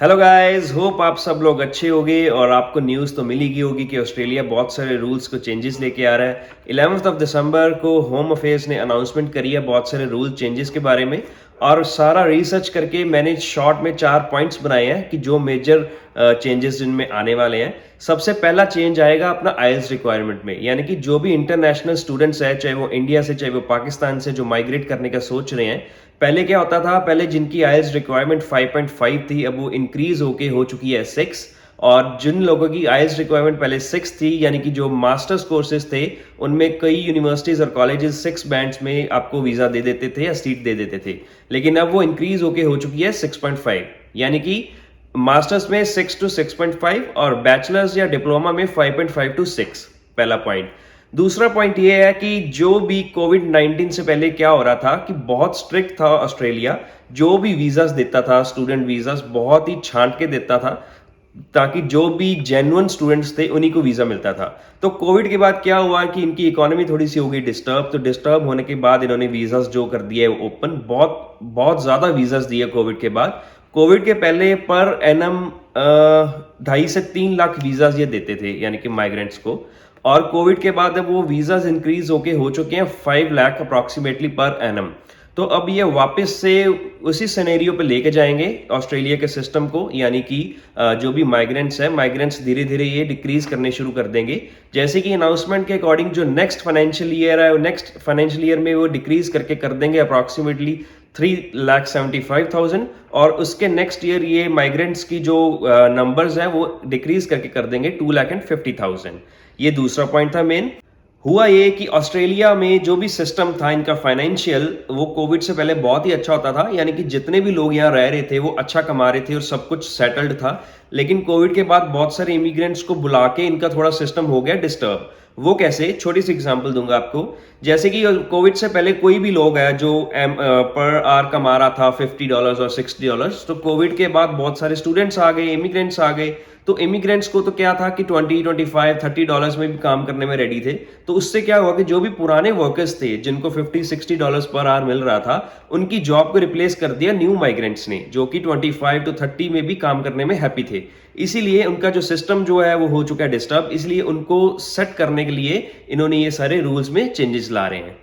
Hello guys, hope आप सब लोग अच्छे होंगे और आपको न्यूज़ तो मिली गई होगी कि ऑस्ट्रेलिया बहुत सारे रूल्स को चेंजेस लेके आ रहा है। 11 दिसंबर को होम अफेयर्स ने अनाउंसमेंट करी है बहुत सारे रूल चेंजेस के बारे में। और सारा रिसर्च करके मैंने शॉर्ट में 4 पॉइंट्स बनाए हैं कि जो मेजर चेंजेस जिनमें आने वाले हैं। सबसे पहला चेंज आएगा अपना आइल्स रिक्वायरमेंट में, यानी कि जो भी इंटरनेशनल स्टूडेंट्स है, चाहे वो इंडिया से चाहे वो पाकिस्तान से, जो माइग्रेट करने का सोच रहे हैं। पहले क्या होता था, पहले जिनकी आइल्स रिक्वायरमेंट 5.5 थी, अब वो इंक्रीज होके हो चुकी है 6। और जिन लोगों की आइल्स रिक्वायरमेंट पहले 6 थी, यानी कि जो मास्टर्स कोर्सेज थे, उनमें कई यूनिवर्सिटीज और कॉलेजेस 6 बैंड्स में आपको वीजा दे देते थे या सीट दे देते थे। लेकिन अब वो इंक्रीज होके हो चुकी है 6.5, यानी कि मास्टर्स में 6 to 6.5 और बैचलर्स या डिप्लोमा में 5.5 to 6। पहला पॉइंट। दूसरा पॉइंट ये है कि जो भी कोविड 19 से पहले क्या हो रहा था कि बहुत स्ट्रिक्ट था ऑस्ट्रेलिया। जो भी वीजास देता था, स्टूडेंट वीजास बहुत ही छांट के देता था, ताकि जो भी जेन्युइन स्टूडेंट्स थे उन्हीं को वीजा मिलता था। तो कोविड के बाद क्या हुआ कि इनकी इकोनॉमी थोड़ी सी हो गई डिस्टर्ब, तो डिस्टर्ब होने के बाद इन्होंने वीजास जो कर दिए ओपन, बहुत बहुत ज्यादा वीजास दिए कोविड के बाद। कोविड के पहले पर एनम 2.5 से 3 लाख वीजास ये देते थे, यानी कि माइग्रेंट्स को। और कोविड के बाद अब वो वीजास इंक्रीज होके हो चुके हैं 5 लाख अप्रॉक्सीमेटली पर एनम। तो अब ये वापस से उसी सिनेरियो पे लेके जाएंगे ऑस्ट्रेलिया के सिस्टम को, यानी कि जो भी माइग्रेंट्स है, माइग्रेंट्स धीरे धीरे ये डिक्रीज करने शुरू कर देंगे। जैसे कि अनाउंसमेंट के अकॉर्डिंग जो नेक्स्ट फाइनेंशियल ईयर है, नेक्स्ट फाइनेंशियल ईयर में वो डिक्रीज करके कर देंगे अप्रॉक्सीमेटली 3,75,000। और उसके नेक्स्ट ईयर ये माइग्रेंट्स की जो नंबर्स है वो डिक्रीज करके कर देंगे 2,50,000। ये दूसरा पॉइंट था मेन। हुआ ये कि ऑस्ट्रेलिया में जो भी सिस्टम था इनका फाइनेंशियल, वो कोविड से पहले बहुत ही अच्छा होता था, यानी कि जितने भी लोग यहाँ रह रहे थे वो अच्छा कमा रहे थे और सब कुछ सेटल्ड था। लेकिन कोविड के बाद बहुत सारे इमिग्रेंट्स को बुला के इनका थोड़ा सिस्टम हो गया डिस्टर्ब। वो कैसे, छोटी सी एग्जांपल दूंगा आपको। जैसे कि कोविड से पहले कोई भी लोग है जो पर आवर कमा रहा था $50 और $60, तो कोविड के बाद बहुत सारे स्टूडेंट्स आ गए, इमिग्रेंट्स आ गए। तो इमिग्रेंट्स को तो क्या था कि 20, 25, $30 में भी काम करने में रेडी थे। तो उससे क्या हुआ कि जो भी पुराने वर्कर्स थे जिनको $50-60 पर आवर मिल रहा था, उनकी जॉब को रिप्लेस कर दिया न्यू माइग्रेंट्स ने, जो कि 25 to 30 में भी काम करने में हैप्पी थे। इसीलिए उनका जो सिस्टम जो है वो हो चुका है डिस्टर्ब। इसलिए उनको सेट करने के लिए इन्होंने ये सारे रूल्स में चेंजेस ला रहे हैं।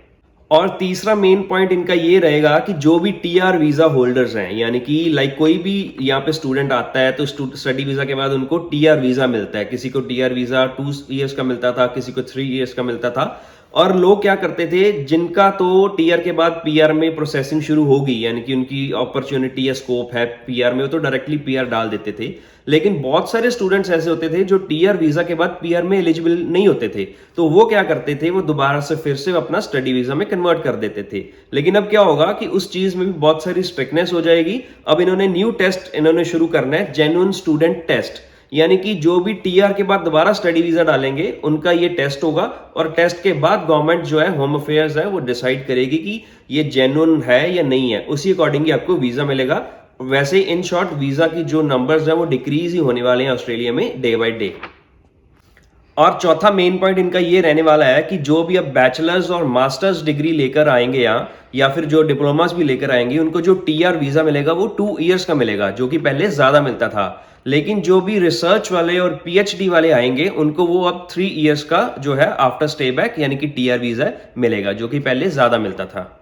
और तीसरा मेन पॉइंट इनका ये रहेगा कि जो भी टीआर वीजा होल्डर्स हैं, यानी कि लाइक कोई भी यहाँ पे स्टूडेंट आता है तो स्टडी वीजा के बाद उनको टीआर वीजा मिलता है। किसी को टीआर वीजा 2 इयर्स का मिलता था, किसी को 3 इयर्स का मिलता था। और लोग क्या करते थे, जिनका तो टीआर के बाद पीआर में प्रोसेसिंग शुरू हो गई, यानी कि उनकी अपॉर्चुनिटी या स्कोप है पीआर में, वो तो डायरेक्टली पीआर डाल देते थे। लेकिन बहुत सारे स्टूडेंट्स ऐसे होते थे जो टीआर वीजा के बाद पीआर में एलिजिबल नहीं होते थे। तो वो क्या करते थे, वो दोबारा से फिर से अपना स्टडी वीजा में कन्वर्ट कर देते थे। लेकिन अब क्या होगा कि उस चीज में भी बहुत सारी स्ट्रिक्टनेस हो जाएगी। अब इन्होंने न्यू टेस्ट इन्होंने शुरू करना है, जेन्युइन स्टूडेंट टेस्ट। यानी कि जो भी टीआर के बाद दोबारा स्टडी वीजा डालेंगे उनका ये टेस्ट होगा। और टेस्ट के बाद गवर्नमेंट जो है, होम अफेयर्स है, वो डिसाइड करेगी कि ये जेन्युइन है या नहीं है। उसी अकॉर्डिंग आपको वीजा मिलेगा। वैसे इन शॉर्ट वीजा की जो नंबर्स है वो डिक्रीज ही होने वाले हैं ऑस्ट्रेलिया में डे बाय डे। और चौथा मेन पॉइंट इनका ये रहने वाला है कि जो भी अब बैचलर्स और मास्टर्स डिग्री लेकर आएंगे यहाँ, या फिर जो डिप्लोमास भी लेकर आएंगे, उनको जो टीआर वीजा मिलेगा वो 2 इयर्स का मिलेगा, जो कि पहले ज्यादा मिलता था। लेकिन जो भी रिसर्च वाले और पीएचडी वाले आएंगे उनको वो अब 3 इयर्स का जो है आफ्टर स्टे बैक, यानी कि टीआर वीजा मिलेगा, जो कि पहले ज्यादा मिलता था।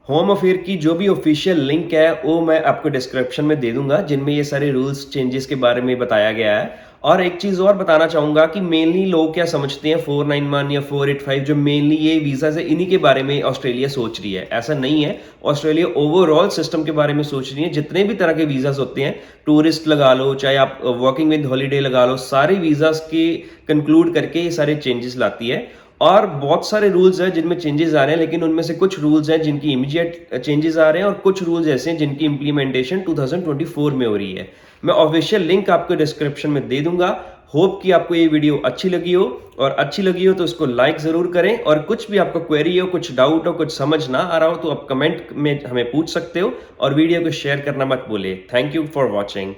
होम अफेयर की जो भी ऑफिशियल लिंक है वो मैं आपको डिस्क्रिप्शन में दे दूंगा, जिनमें ये सारे रूल्स चेंजेस के बारे में बताया गया है। और एक चीज और बताना चाहूंगा कि मेनली लोग क्या समझते हैं 491 या 485, जो मेनली ये वीजा है, इन्हीं के बारे में ऑस्ट्रेलिया सोच रही है। ऐसा नहीं है, ऑस्ट्रेलिया ओवरऑल सिस्टम के बारे में सोच रही है। जितने भी तरह के वीजास होते हैं, टूरिस्ट लगा लो, चाहे आप वर्किंग विद हॉलीडे लगा लो, सारे वीजास के कंक्लूड करके ये सारे चेंजेस लाती है। और बहुत सारे रूल्स हैं जिनमें चेंजेस आ रहे हैं, लेकिन उनमें से कुछ रूल्स हैं जिनकी इमीडिएट चेंजेस आ रहे हैं और कुछ रूल्स ऐसे हैं जिनकी इंप्लीमेंटेशन 2024 में हो रही है। मैं ऑफिशियल लिंक आपको डिस्क्रिप्शन में दे दूंगा। होप कि आपको ये वीडियो अच्छी लगी हो, और अच्छी लगी हो तो उसको लाइक जरूर करें। और कुछ भी आपको क्वेरी हो, कुछ डाउट हो, कुछ समझ ना आ रहा हो तो आप कमेंट में हमें पूछ सकते हो, और वीडियो को शेयर करना मत भूलिए। Thank you for watching.